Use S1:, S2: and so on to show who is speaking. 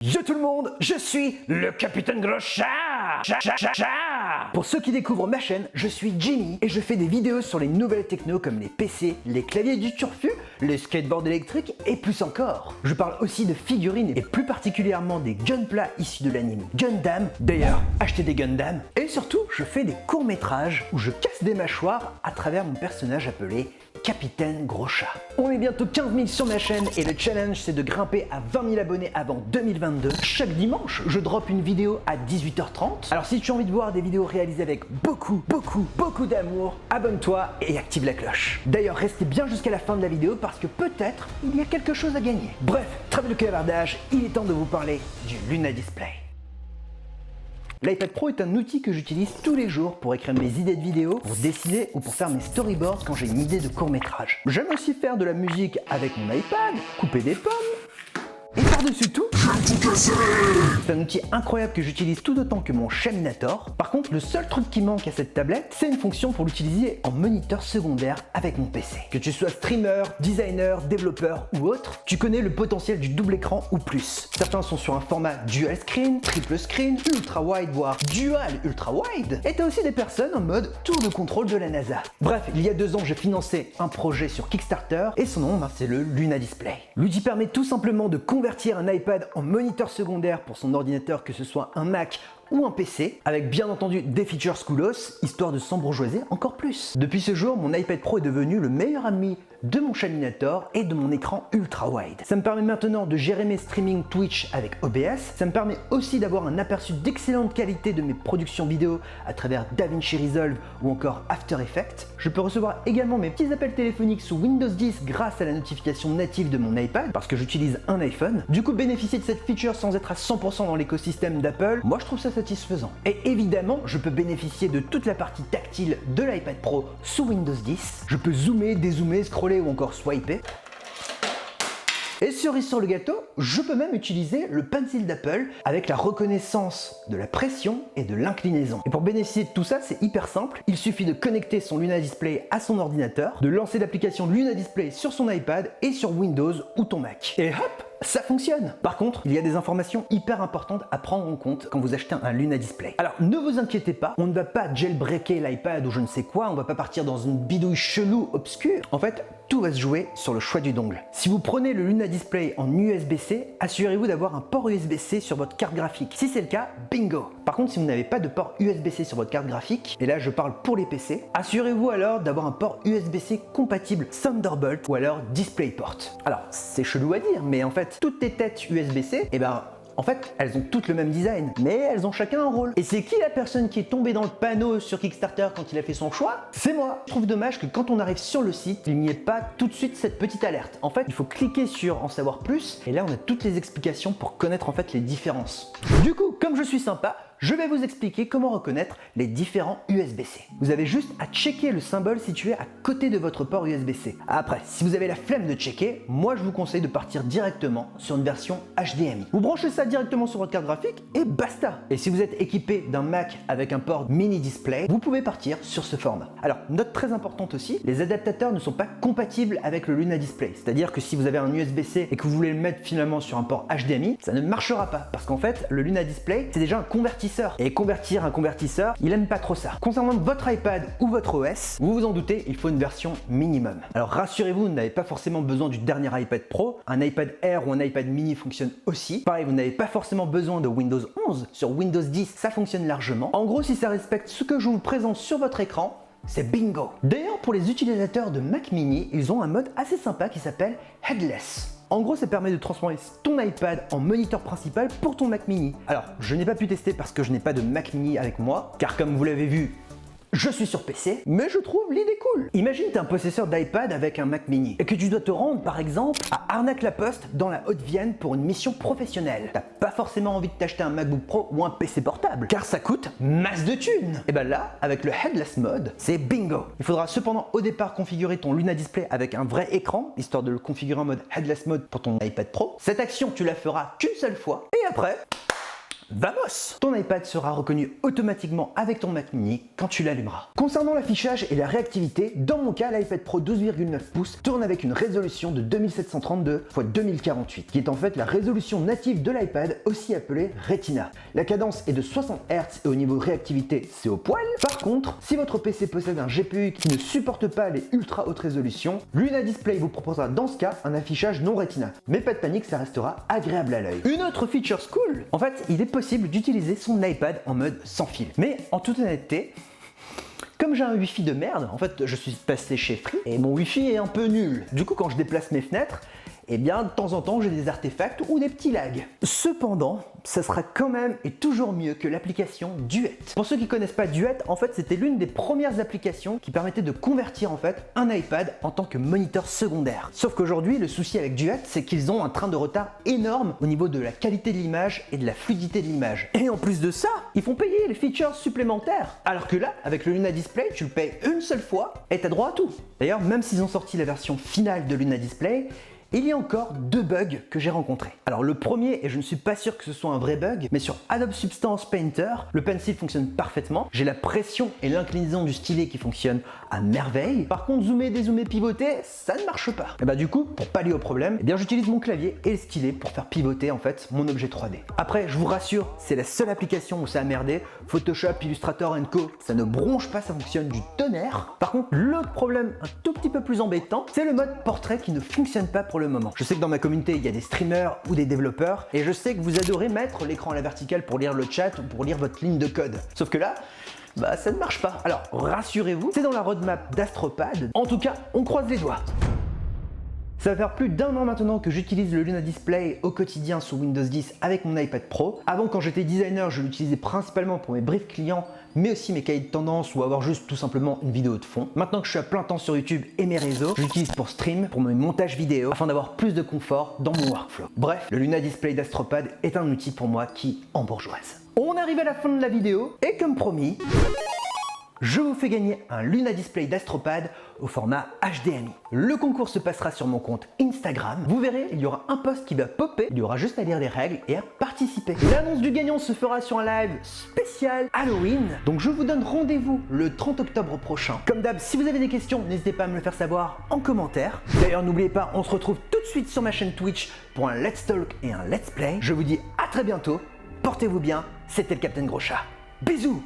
S1: Yo tout le monde, je suis le Capitaine Groschat. Pour ceux qui découvrent ma chaîne, je suis Jimmy et je fais des vidéos sur les nouvelles technos comme les PC, les claviers du turfu, les skateboards électriques et plus encore. Je parle aussi de figurines et plus particulièrement des Gunpla issus de l'anime Gundam. D'ailleurs, achetez des Gundam. Et surtout, je fais des courts-métrages où je casse des mâchoires à travers mon personnage appelé Capitaine Groschat. On est bientôt 15 000 sur ma chaîne et le challenge c'est de grimper à 20 000 abonnés avant 2022. Chaque dimanche, je drop une vidéo à 18h30. Alors si tu as envie de voir des vidéos réalisées avec beaucoup d'amour, abonne-toi et active la cloche. D'ailleurs, restez bien jusqu'à la fin de la vidéo parce que peut-être il y a quelque chose à gagner. Bref, trêve de clavardage, il est temps de vous parler du Luna Display. L'iPad Pro est un outil que j'utilise tous les jours pour écrire mes idées de vidéos, pour dessiner ou pour faire mes storyboards quand j'ai une idée de court-métrage. J'aime aussi faire de la musique avec mon iPad, couper des pommes, et par-dessus tout, c'est un outil incroyable que j'utilise tout autant que mon Shaminator. Par contre, le seul truc qui manque à cette tablette, c'est une fonction pour l'utiliser en moniteur secondaire avec mon PC. Que tu sois streamer, designer, développeur ou autre, tu connais le potentiel du double écran ou plus. Certains sont sur un format dual screen, triple screen, ultra wide, voire dual ultra wide. Et t'as aussi des personnes en mode tour de contrôle de la NASA. Bref, il y a 2 ans, j'ai financé un projet sur Kickstarter et son nom, c'est le Luna Display. L'outil permet tout simplement de convertir un iPad en moniteur secondaire pour son ordinateur, que ce soit un Mac ou un PC, avec bien entendu des features schoolos, histoire de s'embourgeoiser encore plus. Depuis ce jour, mon iPad Pro est devenu le meilleur ami de mon Shaminator et de mon écran ultra wide. Ça me permet maintenant de gérer mes streaming Twitch avec OBS, ça me permet aussi d'avoir un aperçu d'excellente qualité de mes productions vidéo à travers DaVinci Resolve ou encore After Effects. Je peux recevoir également mes petits appels téléphoniques sous Windows 10 grâce à la notification native de mon iPad, parce que j'utilise un iPhone. Du coup, bénéficier de cette feature sans être à 100% dans l'écosystème d'Apple, moi je trouve ça satisfaisant. Et évidemment, je peux bénéficier de toute la partie tactile de l'iPad Pro sous Windows 10. Je peux zoomer, dézoomer, scroller ou encore swiper. Et cerise sur le gâteau, je peux même utiliser le pencil d'Apple avec la reconnaissance de la pression et de l'inclinaison. Et pour bénéficier de tout ça, c'est hyper simple. Il suffit de connecter son Luna Display à son ordinateur, de lancer l'application Luna Display sur son iPad et sur Windows ou ton Mac. Et hop, ça fonctionne. Par contre, il y a des informations hyper importantes à prendre en compte quand vous achetez un Luna Display. Alors ne vous inquiétez pas, on ne va pas jailbreaker l'iPad ou je ne sais quoi, on va pas partir dans une bidouille chelou obscure. En fait, tout va se jouer sur le choix du dongle. Si vous prenez le Luna Display en USB-C, assurez-vous d'avoir un port USB-C sur votre carte graphique. Si c'est le cas, bingo. Par contre, si vous n'avez pas de port USB-C sur votre carte graphique, et là je parle pour les PC, assurez-vous alors d'avoir un port USB-C compatible Thunderbolt ou alors DisplayPort. Alors, c'est chelou à dire, mais en fait, toutes les têtes USB-C, en fait, elles ont toutes le même design, mais elles ont chacun un rôle. Et c'est qui la personne qui est tombée dans le panneau sur Kickstarter quand il a fait son choix? C'est moi. Je trouve dommage que quand on arrive sur le site, il n'y ait pas tout de suite cette petite alerte. En fait, il faut cliquer sur en savoir plus, et là on a toutes les explications pour connaître en fait les différences. Du coup, comme je suis sympa, je vais vous expliquer comment reconnaître les différents USB-C. Vous avez juste à checker le symbole situé à côté de votre port USB-C. Après, si vous avez la flemme de checker, moi je vous conseille de partir directement sur une version HDMI. Vous branchez ça directement sur votre carte graphique et basta. Et si vous êtes équipé d'un Mac avec un port mini display, vous pouvez partir sur ce format. Alors, note très importante aussi, les adaptateurs ne sont pas compatibles avec le Luna Display. C'est-à-dire que si vous avez un USB-C et que vous voulez le mettre finalement sur un port HDMI, ça ne marchera pas. Parce qu'en fait, le Luna Display, c'est déjà un convertisseur. Et convertir un convertisseur, il aime pas trop ça. Concernant votre iPad ou votre OS, vous vous en doutez, il faut une version minimum. Alors rassurez-vous, vous n'avez pas forcément besoin du dernier iPad Pro. Un iPad Air ou un iPad mini fonctionne aussi. Pareil, vous n'avez pas forcément besoin de Windows 11. Sur Windows 10, ça fonctionne largement. En gros, si ça respecte ce que je vous présente sur votre écran, c'est bingo. D'ailleurs, pour les utilisateurs de Mac mini, ils ont un mode assez sympa qui s'appelle Headless. En gros, ça permet de transformer ton iPad en moniteur principal pour ton Mac mini. Alors, je n'ai pas pu tester parce que je n'ai pas de Mac mini avec moi, car comme vous l'avez vu, je suis sur PC, mais je trouve l'idée cool. Imagine t'es un possesseur d'iPad avec un Mac mini et que tu dois te rendre par exemple à Arnaque-la-Poste dans la Haute-Vienne pour une mission professionnelle. T'as pas forcément envie de t'acheter un MacBook Pro ou un PC portable car ça coûte masse de thunes. Et ben là, avec le Headless Mode, c'est bingo. Il faudra cependant au départ configurer ton Luna Display avec un vrai écran, histoire de le configurer en mode Headless Mode pour ton iPad Pro. Cette action, tu la feras qu'une seule fois et après, Vamos! Ton iPad sera reconnu automatiquement avec ton Mac mini quand tu l'allumeras. Concernant l'affichage et la réactivité, dans mon cas, l'iPad Pro 12,9 pouces tourne avec une résolution de 2732 x 2048, qui est en fait la résolution native de l'iPad, aussi appelée Retina. La cadence est de 60 Hz et au niveau de réactivité, c'est au poil. Par contre, si votre PC possède un GPU qui ne supporte pas les ultra hautes résolutions, Luna Display vous proposera dans ce cas un affichage non Retina. Mais pas de panique, ça restera agréable à l'œil. Une autre feature cool, en fait, il est possible d'utiliser son iPad en mode sans fil. Mais en toute honnêteté, comme j'ai un Wi-Fi de merde, en fait, je suis passé chez Free et mon Wi-Fi est un peu nul. Du coup, quand je déplace mes fenêtres, eh bien, de temps en temps, j'ai des artefacts ou des petits lags. Cependant, ça sera quand même et toujours mieux que l'application Duet. Pour ceux qui connaissent pas Duet, en fait, c'était l'une des premières applications qui permettait de convertir en fait un iPad en tant que moniteur secondaire. Sauf qu'aujourd'hui, le souci avec Duet, c'est qu'ils ont un train de retard énorme au niveau de la qualité de l'image et de la fluidité de l'image. Et en plus de ça, ils font payer les features supplémentaires. Alors que là, avec le Luna Display, tu le payes une seule fois et t'as droit à tout. D'ailleurs, même s'ils ont sorti la version finale de Luna Display, il y a encore deux bugs que j'ai rencontrés. Alors le premier, et je ne suis pas sûr que ce soit un vrai bug, mais sur Adobe Substance Painter, le pencil fonctionne parfaitement. J'ai la pression et l'inclinaison du stylet qui fonctionnent à merveille. Par contre, zoomer, dézoomer, pivoter, ça ne marche pas. Et bah du coup, pour pallier au problème, eh bien j'utilise mon clavier et le stylet pour faire pivoter en fait mon objet 3D. Après, je vous rassure, c'est la seule application où ça a merdé. Photoshop, Illustrator & Co, ça ne bronche pas, ça fonctionne du tonnerre. Par contre, l'autre problème un tout petit peu plus embêtant, c'est le mode portrait qui ne fonctionne pas pour le moment. Je sais que dans ma communauté, il y a des streamers ou des développeurs et je sais que vous adorez mettre l'écran à la verticale pour lire le chat ou pour lire votre ligne de code. Sauf que là, bah ça ne marche pas. Alors rassurez-vous, c'est dans la roadmap d'Astropad. En tout cas, on croise les doigts. Ça va faire plus d'1 an maintenant que j'utilise le Luna Display au quotidien sous Windows 10 avec mon iPad Pro. Avant, quand j'étais designer, je l'utilisais principalement pour mes briefs clients, mais aussi mes cahiers de tendance ou avoir juste tout simplement une vidéo de fond. Maintenant que je suis à plein temps sur YouTube et mes réseaux, je l'utilise pour stream, pour mes montages vidéo, afin d'avoir plus de confort dans mon workflow. Bref, le Luna Display d'Astropad est un outil pour moi qui embourgeoise. On arrive à la fin de la vidéo et comme promis, je vous fais gagner un Luna Display d'Astropad au format HDMI. Le concours se passera sur mon compte Instagram. Vous verrez, il y aura un post qui va popper, il y aura juste à lire les règles et à participer. L'annonce du gagnant se fera sur un live spécial Halloween. Donc je vous donne rendez-vous le 30 octobre prochain. Comme d'hab, si vous avez des questions, n'hésitez pas à me le faire savoir en commentaire. D'ailleurs, n'oubliez pas, on se retrouve tout de suite sur ma chaîne Twitch pour un Let's Talk et un Let's Play. Je vous dis à très bientôt, portez-vous bien, c'était le Captain Gros Chat. Bisous!